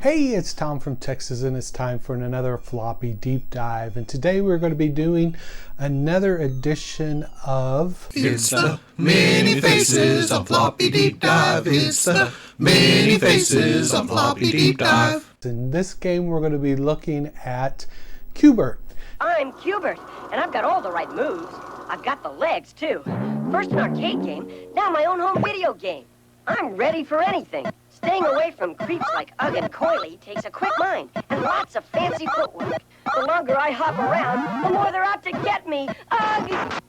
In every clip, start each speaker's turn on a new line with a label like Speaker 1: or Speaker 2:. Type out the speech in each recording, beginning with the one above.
Speaker 1: Hey, it's Tom from Texas, and it's time for another floppy deep dive. And today we're going to be doing another edition of
Speaker 2: It's the Many Faces of Floppy Deep Dive. It's the Many Faces of Floppy Deep Dive.
Speaker 1: In this game, we're going to be looking at QBert.
Speaker 3: I'm QBert, and I've got all the right moves. I've got the legs, too. First an arcade game, now my own home video game. I'm ready for anything. Staying away from creeps like Ugg and Coily takes a quick mind and lots of fancy footwork. The longer I hop around, the more they're out to get me. Ugh!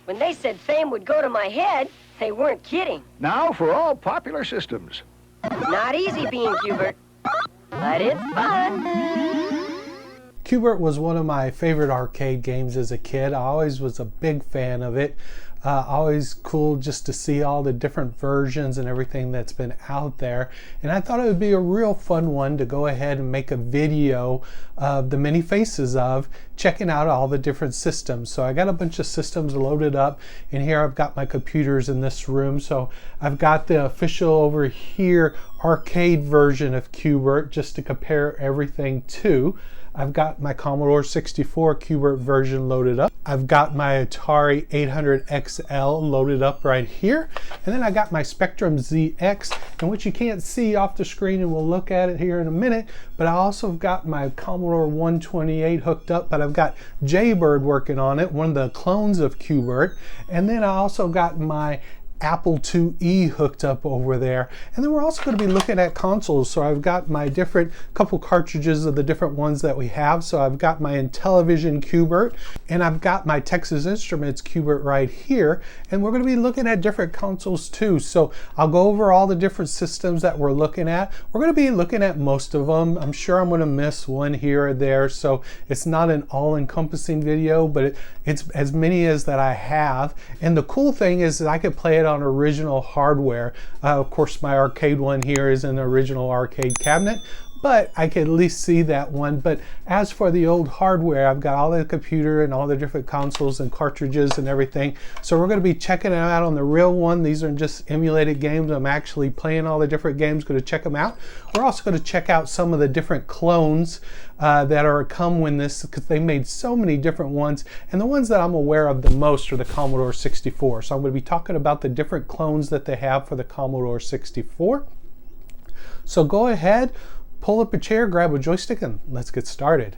Speaker 3: When they said fame would go to my head, they weren't kidding.
Speaker 4: Now for all popular systems.
Speaker 3: Not easy being QBert, but it's fun.
Speaker 1: QBert was one of my favorite arcade games as a kid. I always was a big fan of it. Always cool just to see all the different versions and everything that's been out there. And I thought it would be a real fun one to go ahead and make a video of the many faces of checking out all the different systems. So I got a bunch of systems loaded up, and here I've got my computers in this room. So I've got the official over here arcade version of QBert just to compare everything to. I've got my Commodore 64 QBert version loaded up. I've got my Atari 800XL loaded up right here. And then I got my Spectrum ZX, and which you can't see off the screen, and we'll look at it here in a minute. But I also got my Commodore 128 hooked up, but I've got JBird working on it, one of the clones of QBert. And then I also got my Apple IIe hooked up over there. And then we're also going to be looking at consoles. So I've got my different couple cartridges of the different ones that we have. So I've got my Intellivision QBert, and I've got my Texas Instruments QBert right here. And we're going to be looking at different consoles too. So I'll go over all the different systems that we're looking at. We're going to be looking at most of them. I'm sure I'm going to miss one here or there. So it's not an all-encompassing video, but it's as many as that I have. And the cool thing is that I could play it on original hardware. Of course, my arcade one here is an original arcade cabinet, but I can at least see that one. But as for the old hardware, I've got all the computer and all the different consoles and cartridges and everything. So we're going to be checking it out on the real one. These are just emulated games. I'm actually playing all the different games, going to check them out. We're also going to check out some of the different clones that come with this, because they made so many different ones. And the ones that I'm aware of the most are the Commodore 64. So I'm going to be talking about the different clones that they have for the Commodore 64. So go ahead, pull up a chair, grab a joystick, and let's get started.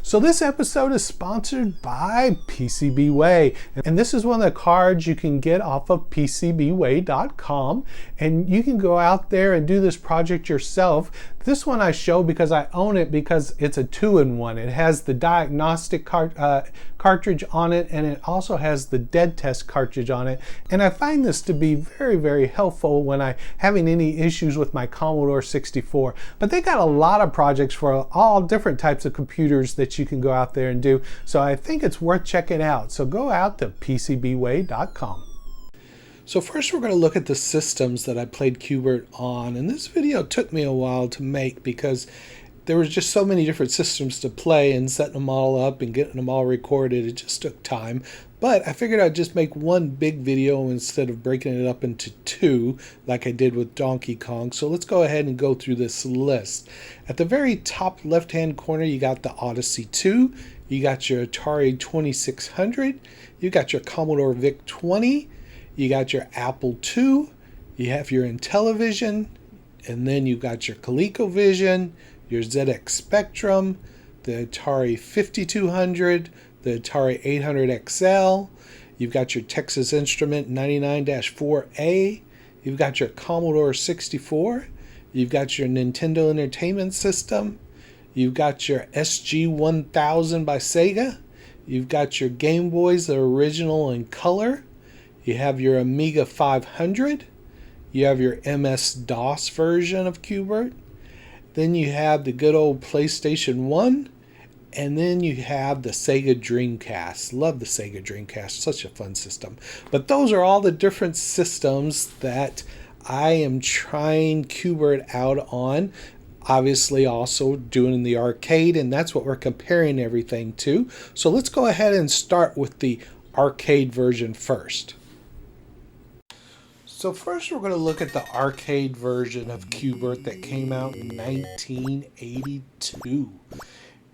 Speaker 1: So this episode is sponsored by PCBWay, and this is one of the cards you can get off of PCBWay.com, and you can go out there and do this project yourself. This one I show because I own it, because it's a 2-in-1. It has the diagnostic cartridge on it, and it also has the dead test cartridge on it. And I find this to be very, very helpful when I'm having any issues with my Commodore 64. But they got a lot of projects for all different types of computers that you can go out there and do. So I think it's worth checking out. So go out to PCBWay.com. So first we're going to look at the systems that I played QBert on, and this video took me a while to make because there was just so many different systems to play, and setting them all up and getting them all recorded, it just took time. But I figured I'd just make one big video instead of breaking it up into two like I did with Donkey Kong. So let's go ahead and go through this list. At the very top left hand corner, you got the Odyssey 2, you got your Atari 2600, you got your Commodore VIC-20, you got your Apple II, you have your Intellivision, and then you got your ColecoVision, your ZX Spectrum, the Atari 5200, the Atari 800XL, you've got your Texas Instrument 99-4A, you've got your Commodore 64, you've got your Nintendo Entertainment System, you've got your SG-1000 by Sega, you've got your Game Boys, the original in color, you have your Amiga 500, you have your MS-DOS version of QBert, then you have the good old PlayStation 1, and then you have the Sega Dreamcast. Love the Sega Dreamcast, such a fun system. But those are all the different systems that I am trying QBert out on. Obviously also doing in the arcade, and that's what we're comparing everything to. So let's go ahead and start with the arcade version first. So first we're going to look at the arcade version of QBert that came out in 1982.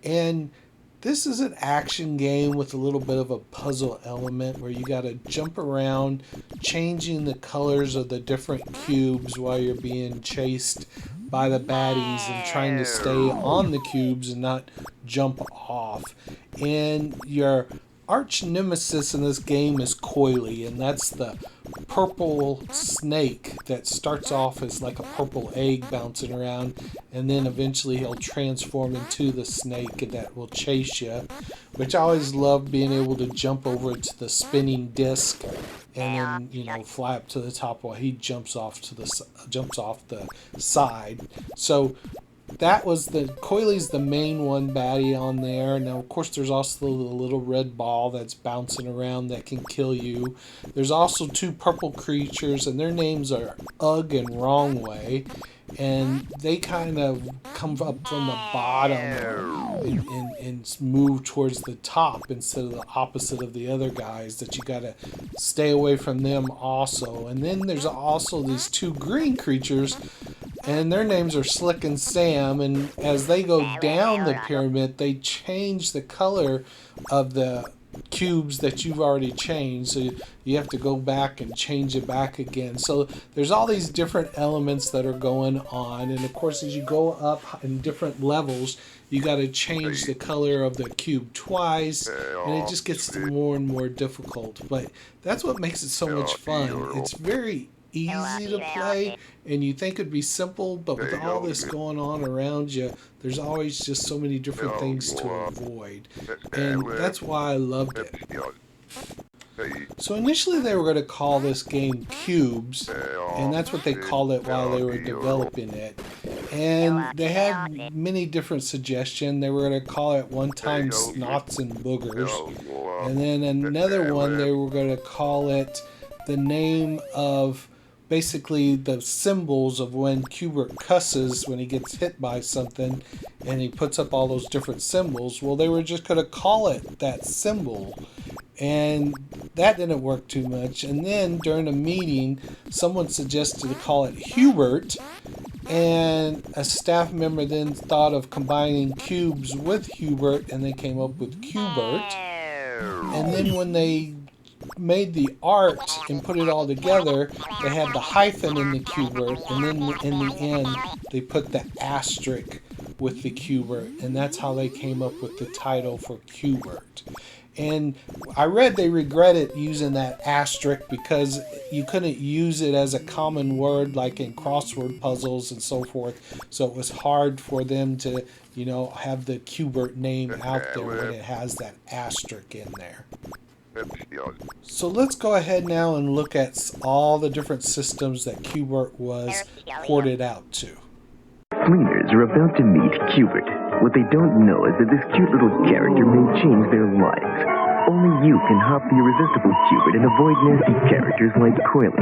Speaker 1: And this is an action game with a little bit of a puzzle element where you got to jump around changing the colors of the different cubes while you're being chased by the baddies and trying to stay on the cubes and not jump off. And your arch nemesis in this game is Coily, and that's the purple snake that starts off as like a purple egg bouncing around, and then eventually he'll transform into the snake that will chase you, which I always love being able to jump over to the spinning disc and then fly up to the top while he jumps off the side. So that was Coily's the main one baddie on there. Now, of course, there's also the little red ball that's bouncing around that can kill you. There's also two purple creatures, and their names are Ugg and Wrong Way. And they kind of come up from the bottom and move towards the top instead of the opposite of the other guys, that you got to stay away from them also. And then there's also these two green creatures, and their names are Slick and Sam, and as they go down the pyramid, they change the color of the cubes that you've already changed, so you have to go back and change it back again. So there's all these different elements that are going on, and of course as you go up in different levels, you got to change the color of the cube twice, and it just gets more and more difficult. But that's what makes it so much fun. It's very easy to play, and you think it'd be simple, but with all this going on around you, there's always just so many different things to avoid, and that's why I loved it. So initially they were going to call this game Cubes, and that's what they called it while they were developing it. And they had many different suggestions. They were going to call it one time Snots and Boogers, and then another one they were going to call it the name of basically the symbols of when QBert cusses when he gets hit by something, and he puts up all those different symbols. Well, they were just going to call it that symbol, and that didn't work too much. And then during a meeting, someone suggested to call it Hubert, and a staff member then thought of combining cubes with Hubert, and they came up with QBert. And then when they made the art and put it all together, they had the hyphen in the QBert, and then in the end they put the asterisk with the QBert, and that's how they came up with the title for QBert. And I read they regretted using that asterisk because you couldn't use it as a common word like in crossword puzzles and so forth, so it was hard for them to have the QBert name out there when it has that asterisk in there. So let's go ahead now and look at all the different systems that QBert was ported out to.
Speaker 5: Cleaners are about to meet QBert. What they don't know is that this cute little character may change their lives. Only you can hop the irresistible QBert and avoid nasty characters like Coily.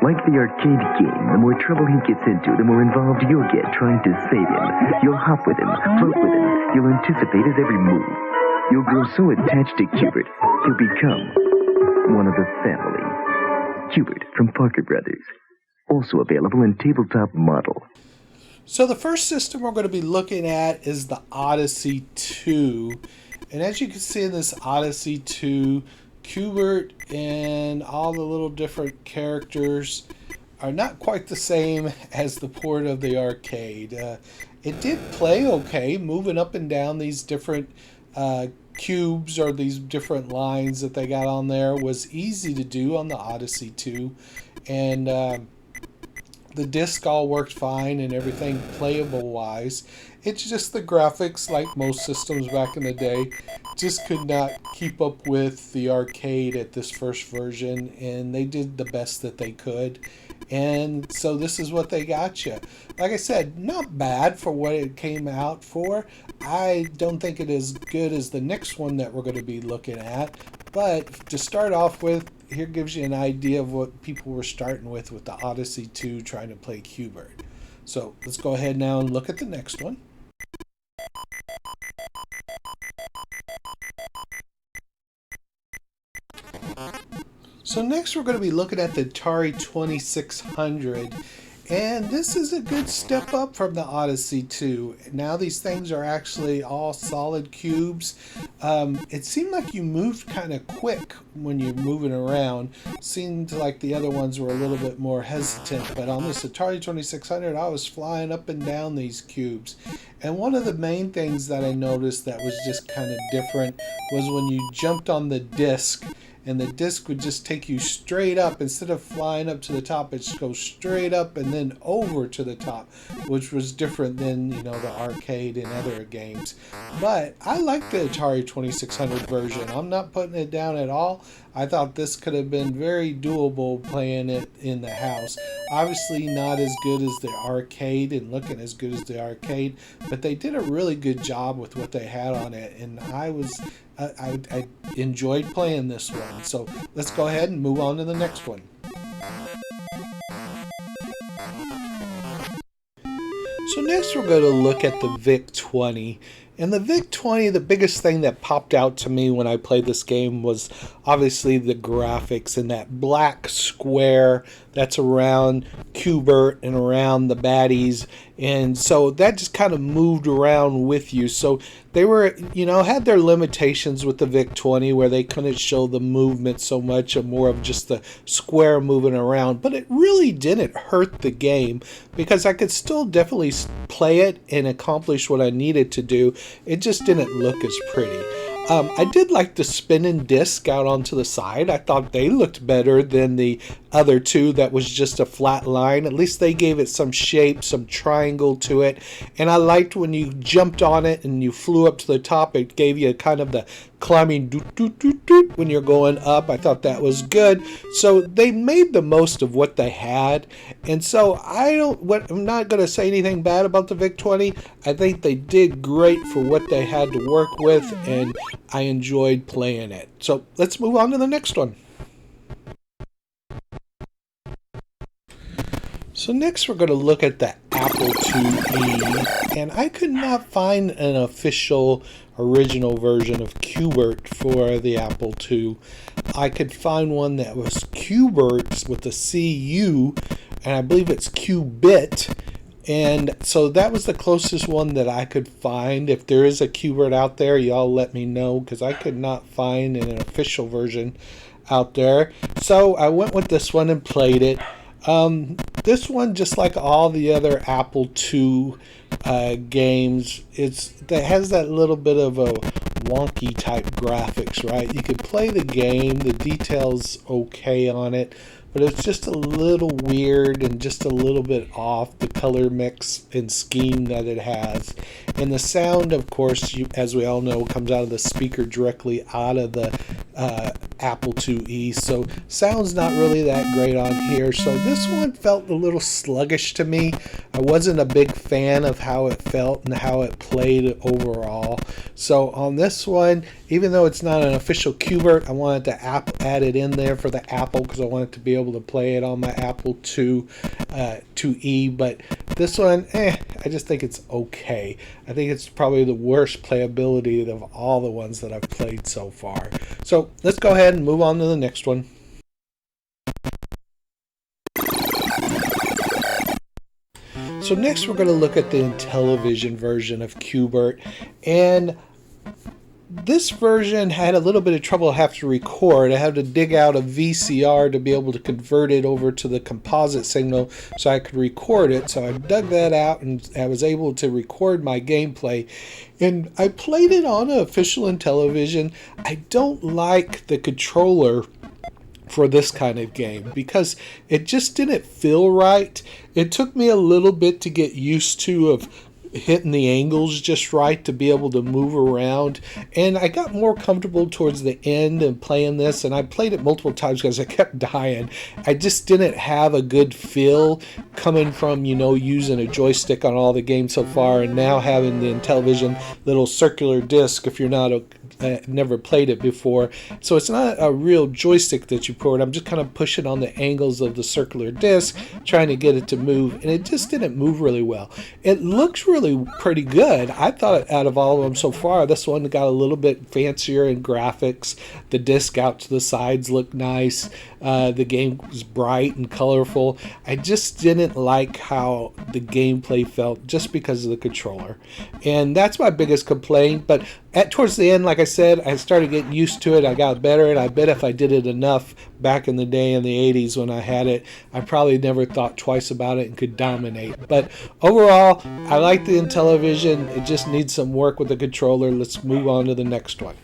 Speaker 5: Like the arcade game, the more trouble he gets into, the more involved you'll get trying to save him. You'll hop with him, float with him, you'll anticipate his every move. You'll grow so attached to QBert, you'll become one of the family. QBert from Parker Brothers. Also available in tabletop model.
Speaker 1: So the first system we're going to be looking at is the Odyssey 2. And as you can see in this Odyssey 2, QBert and all the little different characters are not quite the same as the port of the arcade. It did play okay, moving up and down these different cubes or these different lines that they got on there was easy to do on the Odyssey 2, and the disc all worked fine and everything playable wise. It's just the graphics, like most systems back in the day, just could not keep up with the arcade at this first version, and they did the best that they could. And so this is what they got you. Like I said, not bad for what it came out for. I don't think it is good as the next one that we're going to be looking at. But to start off with, here gives you an idea of what people were starting with the Odyssey 2 trying to play QBert. So let's go ahead now and look at the next one. So next we're going to be looking at the Atari 2600, and this is a good step up from the Odyssey 2. Now these things are actually all solid cubes. It seemed like you moved kind of quick when you're moving around. Seemed like the other ones were a little bit more hesitant, but on this Atari 2600 I was flying up and down these cubes. And one of the main things that I noticed that was just kind of different was when you jumped on the disc, and the disc would just take you straight up. Instead of flying up to the top, it just goes straight up and then over to the top, which was different than, you know, the arcade and other games. But I like the Atari 2600 version. I'm not putting it down at all. I thought this could have been very doable playing it in the house. Obviously not as good as the arcade and looking as good as the arcade, but they did a really good job with what they had on it, and I enjoyed playing this one. So let's go ahead and move on to the next one. So next we're going to look at the VIC-20. And the VIC-20, the biggest thing that popped out to me when I played this game was obviously the graphics and that black square that's around QBert and around the baddies. And so that just kind of moved around with you. So they were, you know, had their limitations with the VIC-20 where they couldn't show the movement so much, and more of just the square moving around. But it really didn't hurt the game because I could still definitely play it and accomplish what I needed to do. It just didn't look as pretty. I did like the spinning disc out onto the side. I thought they looked better than the other two that was just a flat line. At least they gave it some shape, some triangle to it. And I liked when you jumped on it and you flew up to the top, it gave you kind of the climbing doot doot doot doot when you're going up. I thought that was good. So they made the most of what they had. And so I'm not going to say anything bad about the VIC-20. I think they did great for what they had to work with, and I enjoyed playing it. So let's move on to the next one. So next we're going to look at the Apple IIe, and I could not find an official original version of QBert for the Apple II. I could find one that was QBert with the CU, and I believe it's QBit. And so that was the closest one that I could find. If there is a QBert out there, y'all let me know, because I could not find an official version out there. So I went with this one and played it. This one, just like all the other Apple II games, it has that little bit of a wonky type graphics, right? You could play the game, the details okay on it, but it's just a little weird and just a little bit off, the color mix and scheme that it has. And the sound, of course, as we all know, comes out of the speaker directly out of the Apple IIe, so sound's not really that great on here. So this one felt a little sluggish to me. I wasn't a big fan of how it felt and how it played overall. So on this one, even though it's not an official QBert, I wanted to add it in there for the Apple because I wanted to be able to play it on my Apple IIe. But this one, I just think it's okay. I think it's probably the worst playability of all the ones that I've played so far. So let's go ahead and move on to the next one. So next we're going to look at the Intellivision version of QBert, and this version had a little bit of trouble having to record. I had to dig out a VCR to be able to convert it over to the composite signal so I could record it. So I dug that out and I was able to record my gameplay. And I played it on an official Intellivision. I don't like the controller for this kind of game because it just didn't feel right. It took me a little bit to get used to of hitting the angles just right to be able to move around, and I got more comfortable towards the end and playing this, and I played it multiple times because I kept dying. I just didn't have a good feel coming from, you know, using a joystick on all the games so far, and now having the Intellivision little circular disc if you're not never played it before. So it's not a real joystick that you put. I'm just kind of pushing on the angles of the circular disc, trying to get it to move, and it just didn't move really well. It looks really pretty good. I thought out of all of them so far, this one got a little bit fancier in graphics. The disc out to the sides looked nice. The game was bright and colorful. I just didn't like how the gameplay felt just because of the controller. And that's my biggest complaint. But towards the end, like I said, I started getting used to it. I got better, and I bet if I did it enough back in the day in the 80s when I had it, I probably never thought twice about it and could dominate. But overall, I like the Intellivision. It just needs some work with the controller. Let's move on to the next one.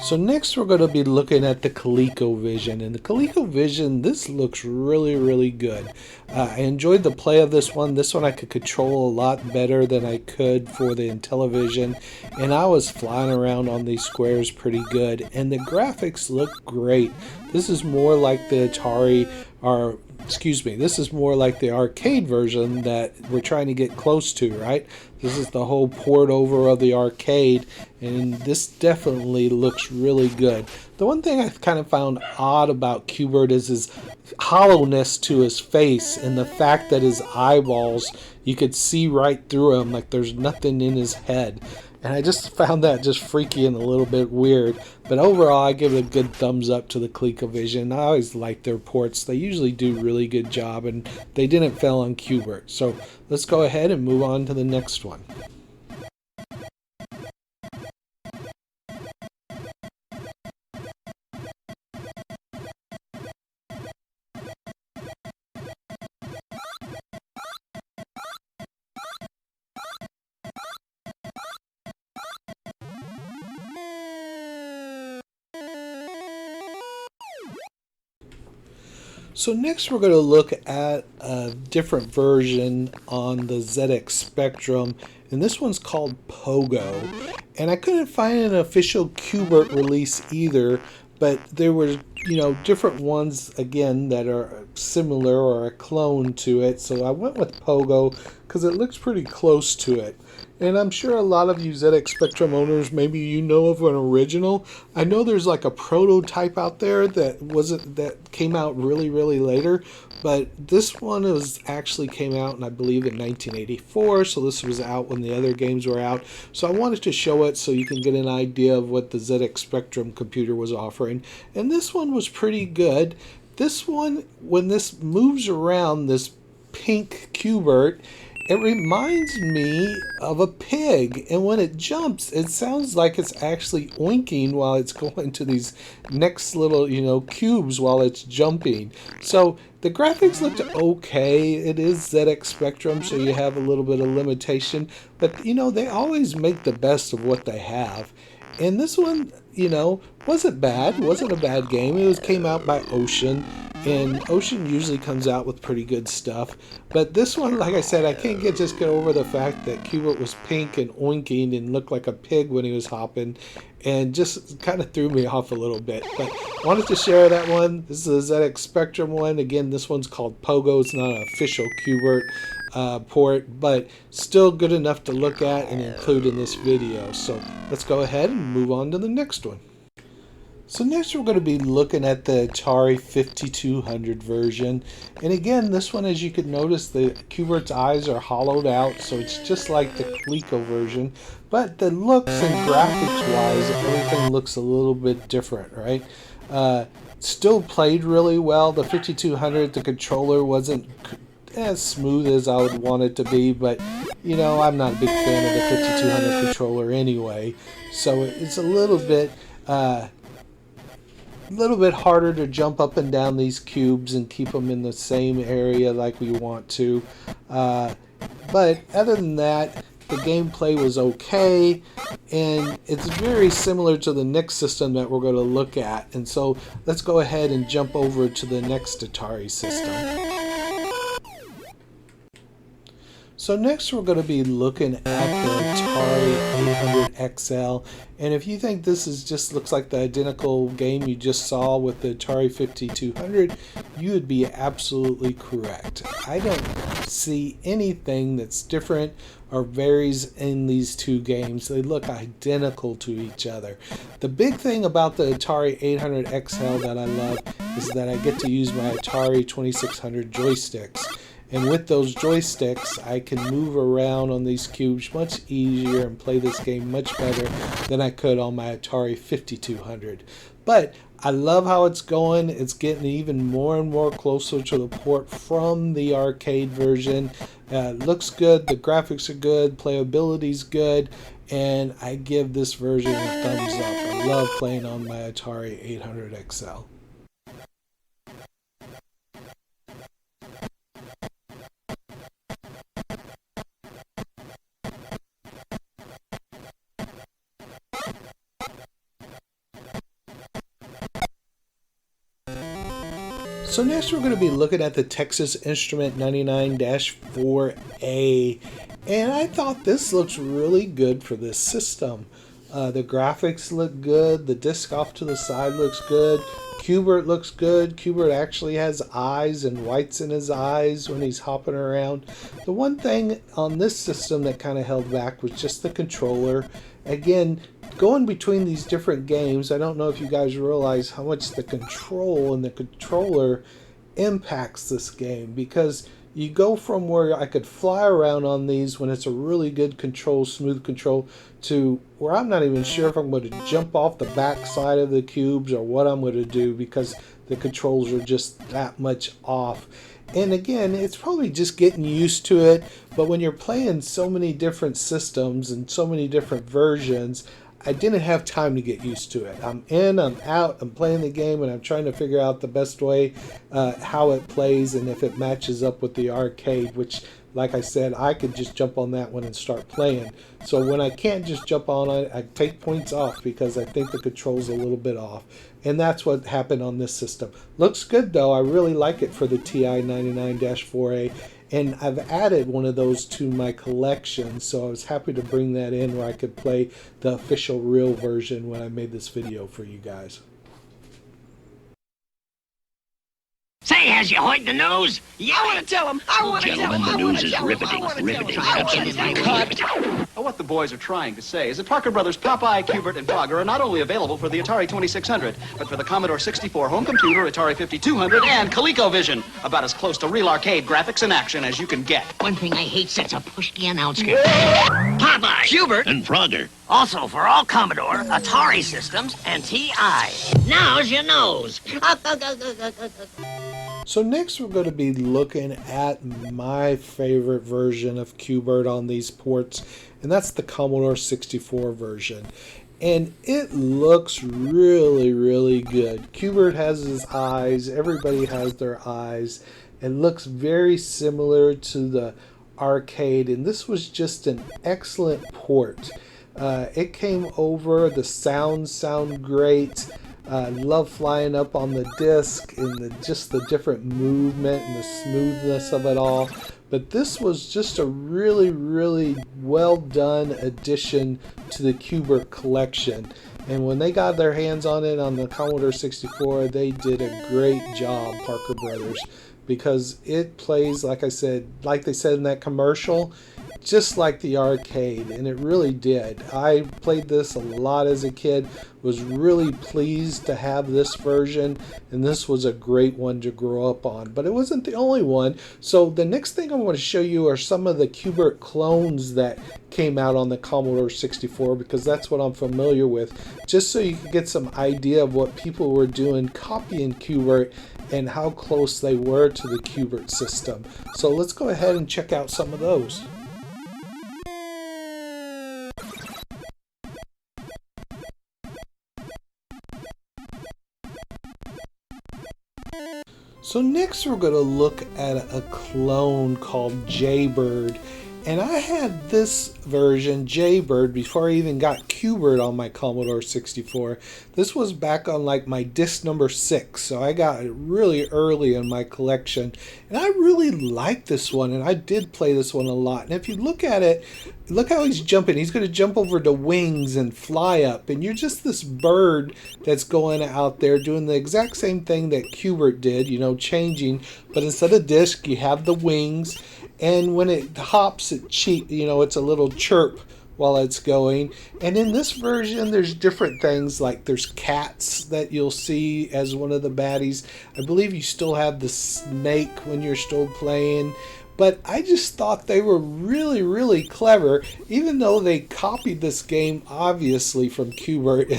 Speaker 1: So next we're going to be looking at the ColecoVision, and the ColecoVision, this looks really good. I enjoyed the play of this one. This one I could control a lot better than I could for the Intellivision, and I was flying around on these squares pretty good, and the graphics look great. This is more like the Atari, or excuse me, this is more like the arcade version that we're trying to get close to, right? This is the whole port over of the arcade, and this definitely looks really good. The one thing I kind of found odd about QBert is his hollowness to his face, and the fact that his eyeballs, you could see right through them, like there's nothing in his head. And I just found that just freaky and a little bit weird. But overall, I give it a good thumbs up to the ColecoVision. I always like their ports. They usually do a really good job, and they didn't fail on QBert. So let's go ahead and move on to the next one. So next we're going to look at a different version on the ZX Spectrum, and this one's called Pogo. And I couldn't find an official QBert release either, but there were, different ones again that are similar or a clone to it. So I went with Pogo because it looks pretty close to it. And I'm sure a lot of you ZX Spectrum owners, maybe you know of an original. I know there's like a prototype out there that came out really later, but this one actually came out, and I believe in 1984. So this was out when the other games were out. So I wanted to show it so you can get an idea of what the ZX Spectrum computer was offering. And this one was pretty good. This one, when this moves around, this pink QBert, it reminds me of a pig, and when it jumps, it sounds like it's actually oinking while it's going to these next little, cubes while it's jumping. So the graphics looked okay. It is ZX Spectrum, so you have a little bit of limitation, but they always make the best of what they have. And this one, wasn't bad. It wasn't a bad game. It came out by Ocean, and Ocean usually comes out with pretty good stuff. But this one, like I said, I can't get over the fact that QBert was pink and oinking and looked like a pig when he was hopping, and just kind of threw me off a little bit. But I wanted to share that one. This is a ZX Spectrum one. Again, this one's called Pogo. It's not an official QBert port, but still good enough to look at and include in this video. So let's go ahead and move on to the next one. So next we're going to be looking at the Atari 5200 version, and again, this one, as you could notice, the QBert's eyes are hollowed out, so it's just like the Coleco version, but the looks and graphics wise, everything looks a little bit different, right? Still played really well. The 5200, the controller wasn't as smooth as I would want it to be, but I'm not a big fan of the 5200 controller anyway, so it's a little bit harder to jump up and down these cubes and keep them in the same area like we want to. But other than that, the gameplay was okay, and it's very similar to the next system that we're going to look at. And so let's go ahead and jump over to the next Atari system. So next we're going to be looking at the Atari 800 XL, and if you think this just looks like the identical game you just saw with the Atari 5200, you would be absolutely correct. I don't see anything that's different or varies in these two games. They look identical to each other. The big thing about the Atari 800 XL that I love is that I get to use my Atari 2600 joysticks. And with those joysticks, I can move around on these cubes much easier and play this game much better than I could on my Atari 5200. But I love how it's going. It's getting even more and more closer to the port from the arcade version. Looks good, the graphics are good, playability's good, and I give this version a thumbs up. I love playing on my Atari 800 XL. So next we're going to be looking at the Texas Instrument 99-4A, and I thought this looks really good for this system. The graphics look good, the disc off to the side looks good, QBert looks good. QBert actually has eyes and whites in his eyes when he's hopping around. The one thing on this system that kind of held back was just the controller. Again, going between these different games, I don't know if you guys realize how much the control and the controller impacts this game, because you go from where I could fly around on these when it's a really good control, smooth control, to where I'm not even sure if I'm going to jump off the back side of the cubes or what I'm going to do, because the controls are just that much off. And again, it's probably just getting used to it, but when you're playing so many different systems and so many different versions, I didn't have time to get used to it. I'm in, I'm out, I'm playing the game, and I'm trying to figure out the best way how it plays and if it matches up with the arcade, which, like I said, I could just jump on that one and start playing. So when I can't just jump on it, I take points off because I think the control's a little bit off. And that's what happened on this system. Looks good though. I really like it for the TI 99-4A. And I've added one of those to my collection, so I was happy to bring that in where I could play the official real version when I made this video for you guys.
Speaker 6: Say, has you heard the news? Yeah.
Speaker 7: I want to tell him. I want to tell him.
Speaker 6: Gentlemen, the news is riveting, absolutely riveting.
Speaker 7: What the boys are trying to say is that Parker Brothers Popeye, Q-Bert, and Frog are not only available for the Atari 2600, but for the Commodore 64 home computer, Atari 5200, and ColecoVision. About as close to real arcade graphics and action as you can get.
Speaker 6: One thing I hate, such a pushky announcer. Popeye, Q-Bert,
Speaker 8: and Frogger.
Speaker 6: Also for all Commodore, Atari systems, and TI. Now's your nose.
Speaker 1: So next we're going to be looking at my favorite version of QBert on these ports, and that's the Commodore 64 version. And it looks really, really good. QBert has his eyes, everybody has their eyes. It looks very similar to the arcade, and this was just an excellent port. It came over, the sound great. I love flying up on the disc and just the different movement and the smoothness of it all. But this was just a really, really well done addition to the QBert collection. And when they got their hands on it on the Commodore 64, they did a great job, Parker Brothers, because it plays, like I said, like they said in that commercial, just like the arcade, and it really did. I played this a lot as a kid, was really pleased to have this version, and this was a great one to grow up on. But it wasn't the only one. So the next thing I want to show you are some of the QBert clones that came out on the Commodore 64, because that's what I'm familiar with, just so you can get some idea of what people were doing copying QBert and how close they were to the QBert system. So let's go ahead and check out some of those. So next we're going to look at a clone called JBird, And I had this version, JBird, before I even got QBert on my Commodore 64. This was back on like my disc number 6, so I got it really early in my collection. And I really liked this one, and I did play this one a lot. And if you look at it, look how he's jumping. He's going to jump over the wings and fly up. And you're just this bird that's going out there doing the exact same thing that QBert did, you know, changing. But instead of disc, you have the wings. And when it hops, it's a little chirp while it's going. And in this version, there's different things, like there's cats that you'll see as one of the baddies. I believe you still have the snake when you're still playing. But I just thought they were really, really clever, even though they copied this game obviously from QBert,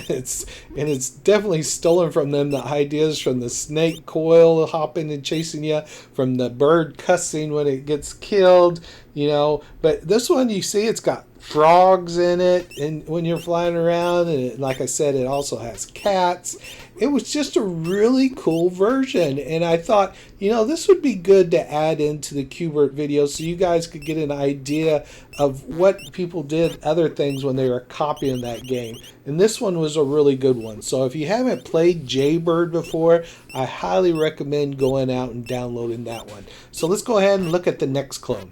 Speaker 1: and it's definitely stolen from them. The ideas from the snake coil hopping and chasing you, from the bird cussing when it gets killed, you know. But this one, you see, it's got frogs in it, and when you're flying around, and like I said, it also has cats. It was just a really cool version, and I thought, you know, this would be good to add into the QBert video so you guys could get an idea of what people did, other things when they were copying that game. And this one was a really good one. So if you haven't played JBird before, I highly recommend going out and downloading that one. So let's go ahead and look at the next clone.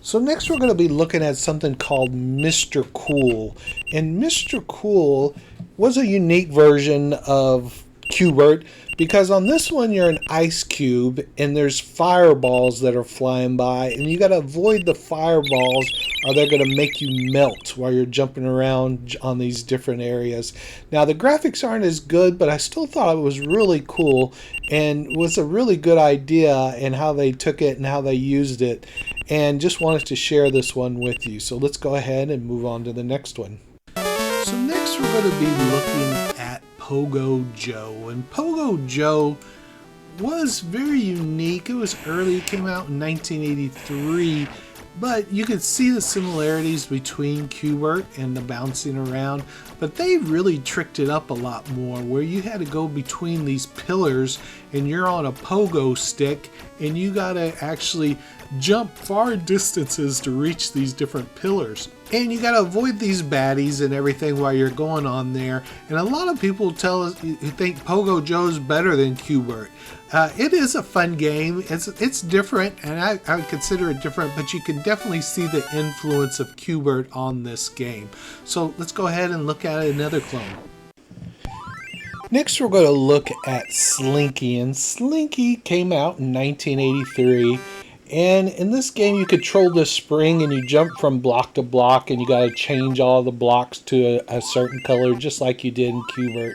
Speaker 1: So next we're going to be looking at something called Mr. Cool. And Mr. Cool was a unique version of QBert, because on this one you're an ice cube and there's fireballs that are flying by, and you got to avoid the fireballs or they're going to make you melt while you're jumping around on these different areas. Now the graphics aren't as good, but I still thought it was really cool and was a really good idea in how they took it and how they used it, and just wanted to share this one with you. So let's go ahead and move on to the next one. So next we're going to be looking at Pogo Joe. And Pogo Joe was very unique. It was early. It came out in 1983. But you could see the similarities between QBert and the bouncing around. But they really tricked it up a lot more, where you had to go between these pillars and you're on a pogo stick and you got to actually jump far distances to reach these different pillars. And you got to avoid these baddies and everything while you're going on there. And a lot of people tell us you think Pogo Joe's better than QBert. It is a fun game. It's different, and I would consider it different, but you can definitely see the influence of QBert on this game. So let's go ahead and look at another clone. Next we're going to look at Slinky, and Slinky came out in 1983. And in this game you control this spring and you jump from block to block, and you got to change all the blocks to a certain color just like you did in QBert.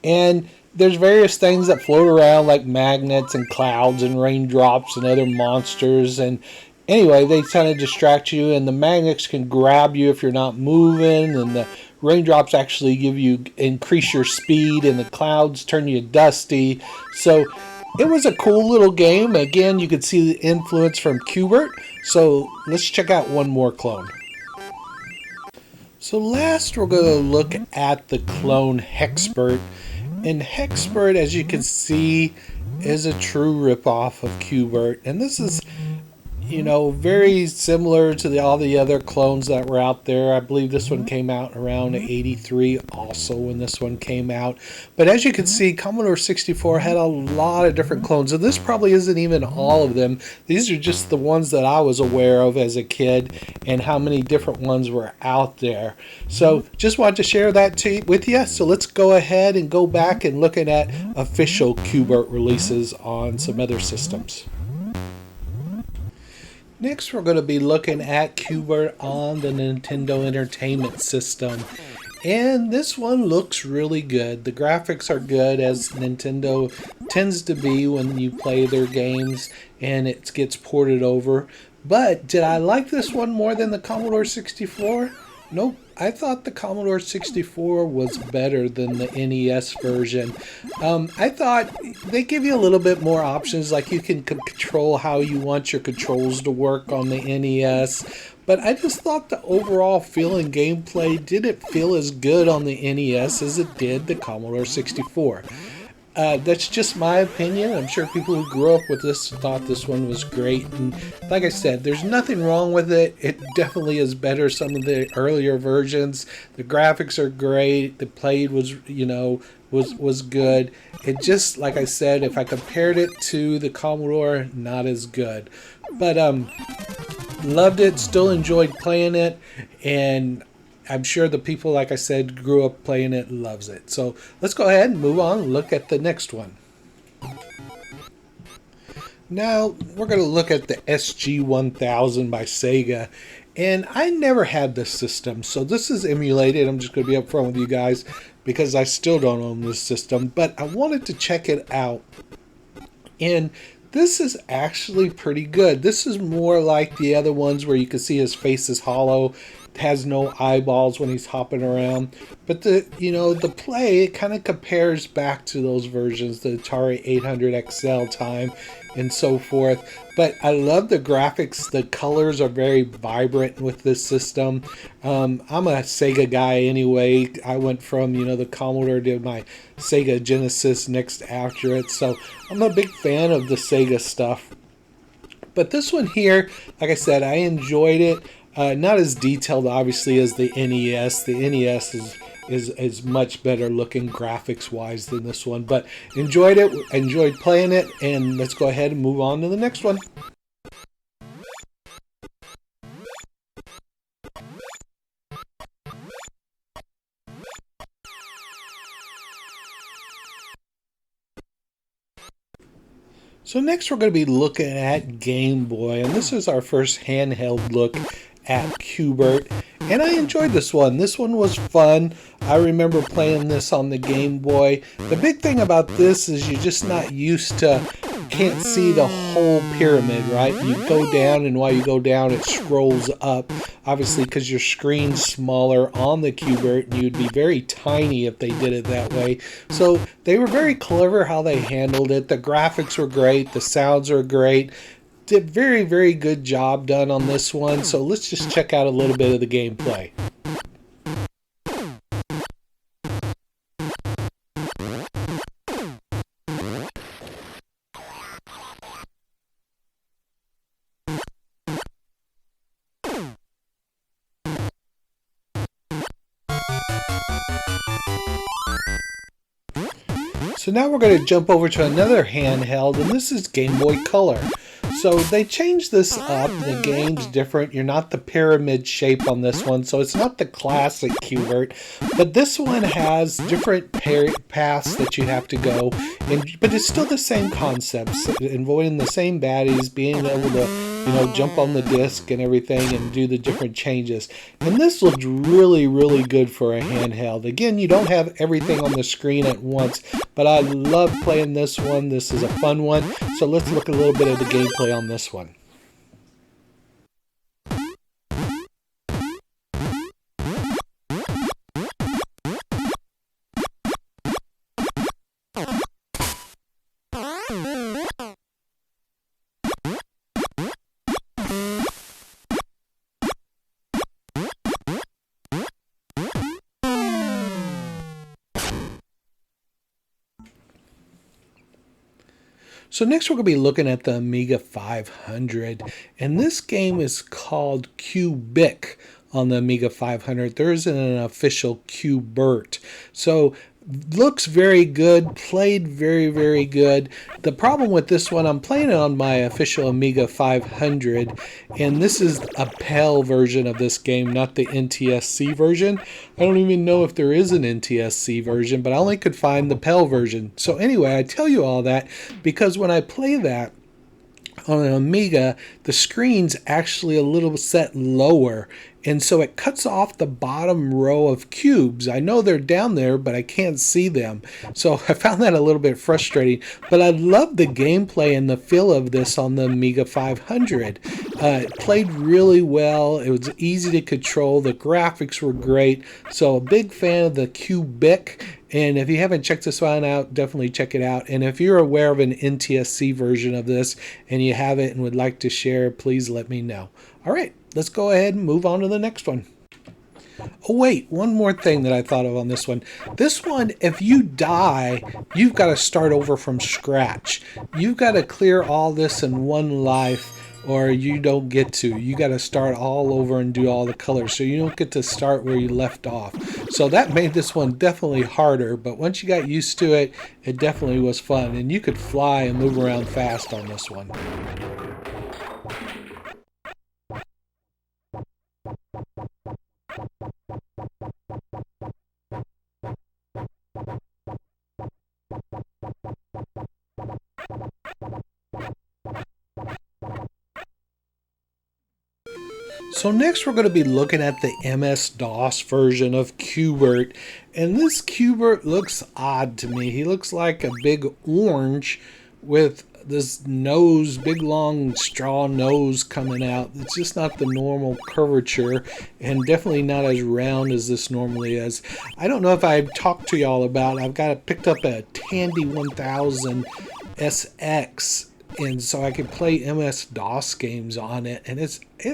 Speaker 1: And there's various things that float around like magnets and clouds and raindrops and other monsters, and anyway, they kind of distract you, and the magnets can grab you if you're not moving, and the raindrops actually increase your speed, and the clouds turn you dusty. So it was a cool little game. Again, you could see the influence from QBert. So let's check out one more clone. So last we're going to look at the clone Hexbert. And Hexbert, as you can see, is a true ripoff of QBert. And this is, you know, very similar to all the other clones that were out there. I believe this one came out around 83 also when this one came out. But as you can see, Commodore 64 had a lot of different clones. And this probably isn't even all of them. These are just the ones that I was aware of as a kid and how many different ones were out there. So just wanted to share that with you. So let's go ahead and go back and look at official QBert releases on some other systems. Next, we're going to be looking at QBert on the Nintendo Entertainment System. And this one looks really good. The graphics are good, as Nintendo tends to be when you play their games and it gets ported over. But did I like this one more than the Commodore 64? Nope. I thought the Commodore 64 was better than the NES version. I thought they give you a little bit more options, like you can control how you want your controls to work on the NES. but I just thought the overall feel and gameplay didn't feel as good on the NES as it did the Commodore 64. That's just my opinion. I'm sure people who grew up with this thought this one was great. And like I said, there's nothing wrong with it. It definitely is better some of the earlier versions. The graphics are great. The play was, was good. It just, like I said, if I compared it to the Commodore, not as good. But loved it, still enjoyed playing it, and I'm sure the people, like I said, grew up playing it, loves it. So let's go ahead and move on and look at the next one. Now we're going to look at the SG-1000 by Sega. And I never had this system, so this is emulated. I'm just going to be upfront with you guys because I still don't own this system. But I wanted to check it out. And this is actually pretty good. This is more like the other ones where you can see his face is hollow, has no eyeballs when he's hopping around. But the play, it kind of compares back to those versions, the Atari 800 XL time and so forth. But I love the graphics. The colors are very vibrant with this system. I'm a Sega guy anyway. I went from, the Commodore to my Sega Genesis next after it. So I'm a big fan of the Sega stuff. But this one here, like I said, I enjoyed it. Not as detailed, obviously, as the NES. The NES is much better looking graphics-wise than this one. But enjoyed it, enjoyed playing it, and let's go ahead and move on to the next one. So next we're going to be looking at Game Boy, and this is our first handheld look at QBert, and I enjoyed this one. This one was fun. I remember playing this on the Game Boy. The big thing about this is you're just not used to, can't see the whole pyramid, right? You go down, and while you go down, it scrolls up, obviously because your screen's smaller on the QBert, and you'd be very tiny if they did it that way. So they were very clever how they handled it. The graphics were great. The sounds are great. Did very, very good job done on this one. So let's just check out a little bit of the gameplay. So now we're going to jump over to another handheld, and this is Game Boy Color. So they changed this up. The game's different. You're not the pyramid shape on this one, so it's not the classic QBert. But this one has different paths that you have to go, but it's still the same concepts, avoiding the same baddies, being able to jump on the disc and everything and do the different changes. And this looked really, really good for a handheld. Again, you don't have everything on the screen at once, but I love playing this one. This is a fun one. So let's look a little bit at the gameplay on this one. So next we're going to be looking at the Amiga 500, and this game is called QBert on the Amiga 500. There isn't an official QBert. So looks very good, played very, very good. The problem with this one, I'm playing it on my official Amiga 500, and this is a PAL version of this game, not the NTSC version. I don't even know if there is an NTSC version, but I only could find the PAL version. So anyway, I tell you all that because when I play that on an Amiga, the screen's actually a little set lower, and so it cuts off the bottom row of cubes. I know they're down there, but I can't see them. So I found that a little bit frustrating, but I love the gameplay and the feel of this on the Amiga 500. It played really well. It was easy to control. The graphics were great. So a big fan of the QBert. And if you haven't checked this one out, definitely check it out. And if you're aware of an NTSC version of this and you have it and would like to share, please let me know. All right, let's go ahead and move on to the next one. Oh wait, one more thing that I thought of on this one. This one, if you die, you've got to start over from scratch. You've got to clear all this in one life, or you don't get to. You got to start all over and do all the colors, so you don't get to start where you left off. So that made this one definitely harder, but once you got used to it, it definitely was fun, and you could fly and move around fast on this one. So next we're going to be looking at the MS-DOS version of QBert, and this QBert looks odd to me. He looks like a big orange with this nose, big long straw nose coming out. It's just not the normal curvature, and definitely not as round as this normally is. I don't know if I've talked to y'all about, picked up a Tandy 1000 SX, and so I could play MS-DOS games on it, and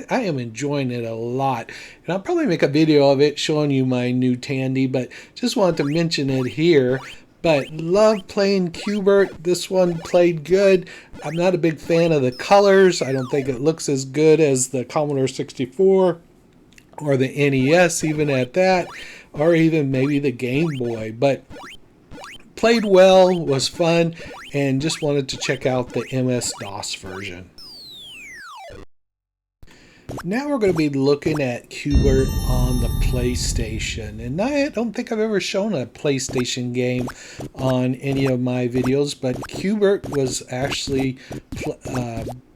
Speaker 1: I am enjoying it a lot. And I'll probably make a video of it showing you my new Tandy, but just wanted to mention it here. But love playing QBert. This one played good. I'm not a big fan of the colors. I don't think it looks as good as the Commodore 64 or the NES, even at that, or even maybe the Game Boy. But played well, was fun, and just wanted to check out the MS-DOS version. Now we're going to be looking at QBert on the PlayStation, and I don't think I've ever shown a PlayStation game on any of my videos, but QBert was actually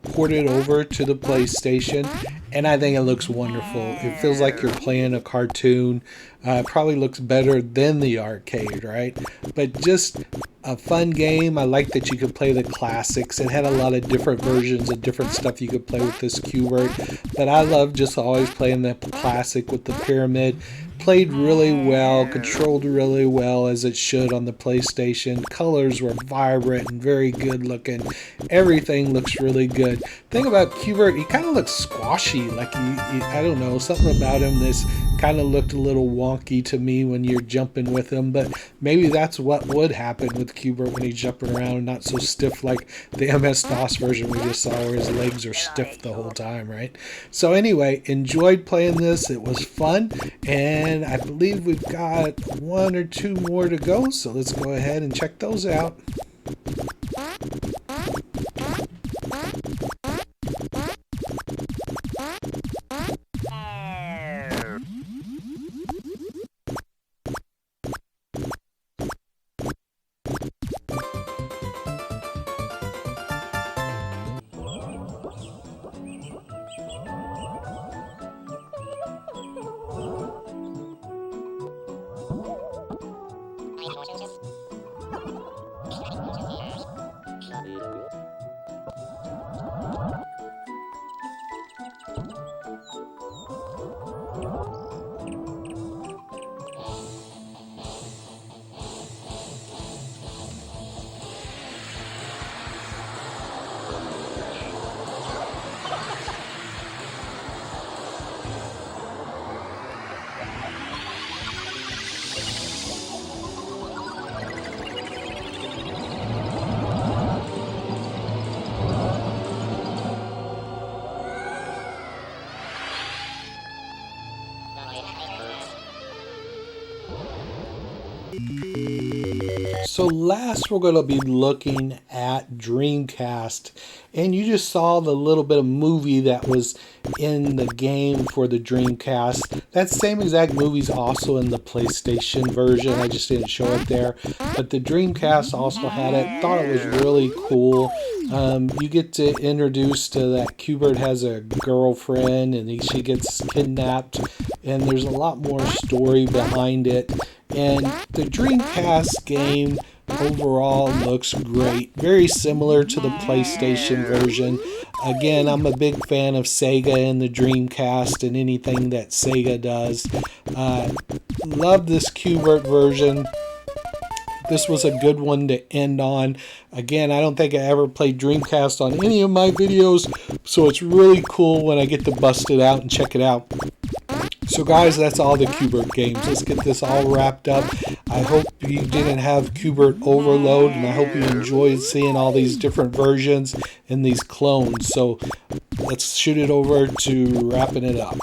Speaker 1: ported over to the PlayStation, and I think it looks wonderful. It feels like you're playing a cartoon. It probably looks better than the arcade, right? But just a fun game. I like that you could play the classics. It had a lot of different versions of different stuff you could play with this QBert, but I love just always playing the classic with the pyramid. Played really well, controlled really well as it should on the PlayStation. Colors were vibrant and very good looking. Everything looks really good. Thing about QBert, he kind of looks squashy, like I don't know, something about him this kind of looked a little wonky to me when you're jumping with him, but maybe that's what would happen with QBert when he's jumping around and not so stiff like the MS-DOS version we just saw where his legs are stiff the whole time, right? So anyway, enjoyed playing this. It was fun, and I believe we've got one or two more to go, so let's go ahead and check those out. So last we're going to be looking at Dreamcast, and you just saw the little bit of movie that was in the game for the Dreamcast. That same exact movie's also in the PlayStation version. I just didn't show it there, but the Dreamcast also had it. Thought it was really cool. You get to introduce to that QBert has a girlfriend, and she gets kidnapped, and there's a lot more story behind it. And the Dreamcast game overall looks great. Very similar to the PlayStation version. Again, I'm a big fan of Sega and the Dreamcast and anything that Sega does. Love this QBert version. this was a good one to end on. Again, I don't think I ever played Dreamcast on any of my videos, so it's really cool when I get to bust it out and check it out. So guys, that's all the QBert games. Let's get this all wrapped up. I hope you didn't have QBert overload, and I hope you enjoyed seeing all these different versions and these clones. So let's shoot it over to wrapping it up.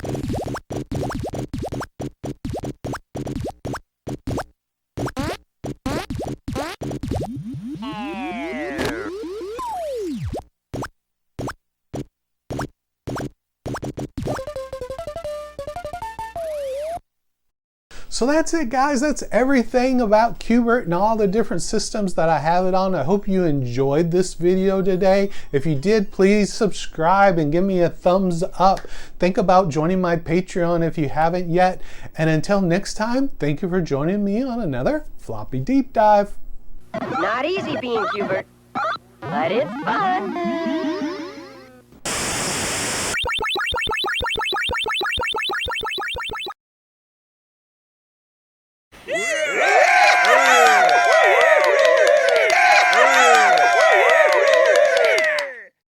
Speaker 1: So that's it, guys. That's everything about QBert and all the different systems that I have it on. I hope you enjoyed this video today. If you did, please subscribe and give me a thumbs up. Think about joining my Patreon if you haven't yet. And until next time, thank you for joining me on another Floppy Deep Dive.
Speaker 3: Not easy being QBert, but it's fun.